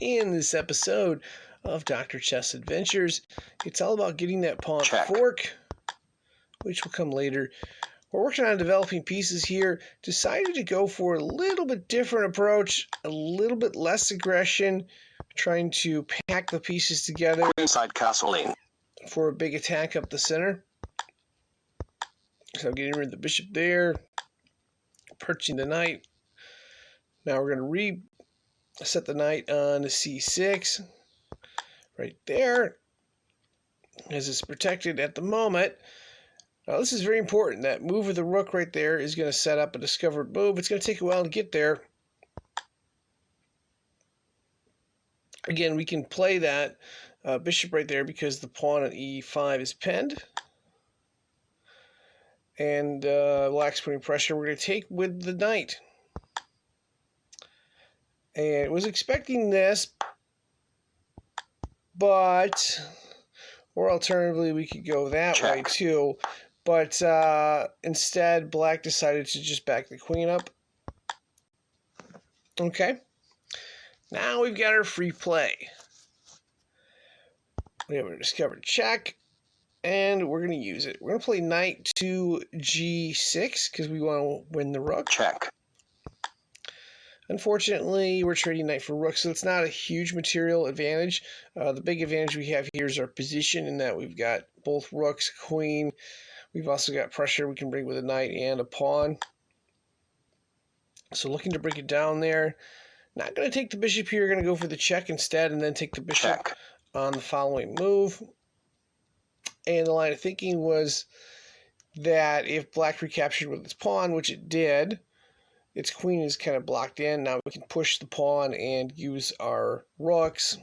In this episode of Dr. Chess Adventures, it's all about getting that pawn Check. fork, which will come later. We're working on developing pieces here. Decided to go for a little bit different approach, a little bit less aggression, trying to pack the pieces together Queenside castling. for a big attack up the center. So getting rid of the bishop there, perching the knight. Now we're going to reset the knight on to c6, right there, as it's protected at the moment. Now this is very important. That move of the rook right there is going to set up a discovered move. It's going to take a while to get there. Again, we can play that bishop right there because the pawn on e5 is pinned. And black's putting pressure. We're going to take with the knight. And was expecting this, but, or alternatively, we could go that way too. But instead, black decided to just back the queen up. Okay. Now we've got our free play. We have a discovered check, and we're going to use it. We're going to play knight to g6 because we want to win the rook. Check. Unfortunately, we're trading knight for rook, so it's not a huge material advantage. The big advantage we have here is our position in that we've got both rooks, queen. We've also got pressure we can bring with a knight and a pawn. So looking to break it down there. Not going to take the bishop here. Going to go for the check instead and then take the bishop on the following move. And the line of thinking was that if black recaptured with its pawn, which it did, its queen is kind of blocked in. Now we can push the pawn and use our rooks.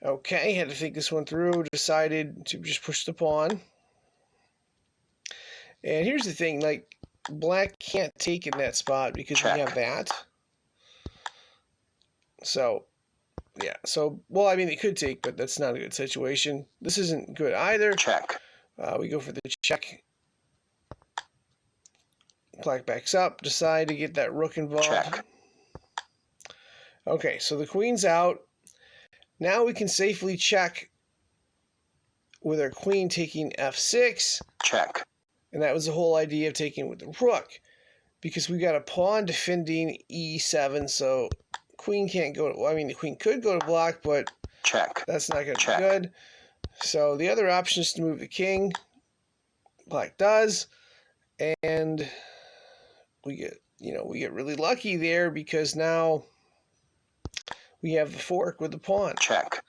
Okay, had to think this one through. Decided to just push the pawn. And here's the thing, like, black can't take in that spot because we have that. So, yeah. So, well, I mean, they could take, but that's not a good situation. This isn't good either. Check. We go for the check. Black backs up. Decide to get that rook involved. Check. Okay, so the queen's out. Now we can safely check with our queen taking f6. Check. And that was the whole idea of taking with the rook. Because we got a pawn defending e7, so queen can't go to... Well, I mean, the queen could go to block, but check. That's not going to be good. So the other option is to move the king. Black does. And we get really lucky there because now we have the fork with the pawn. Check.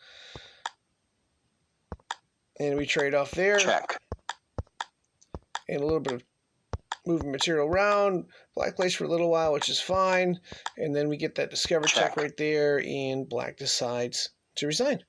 And we trade off there. Check. And a little bit of moving material around. Black plays for a little while, which is fine. And then we get that discover check right there, and black decides to resign.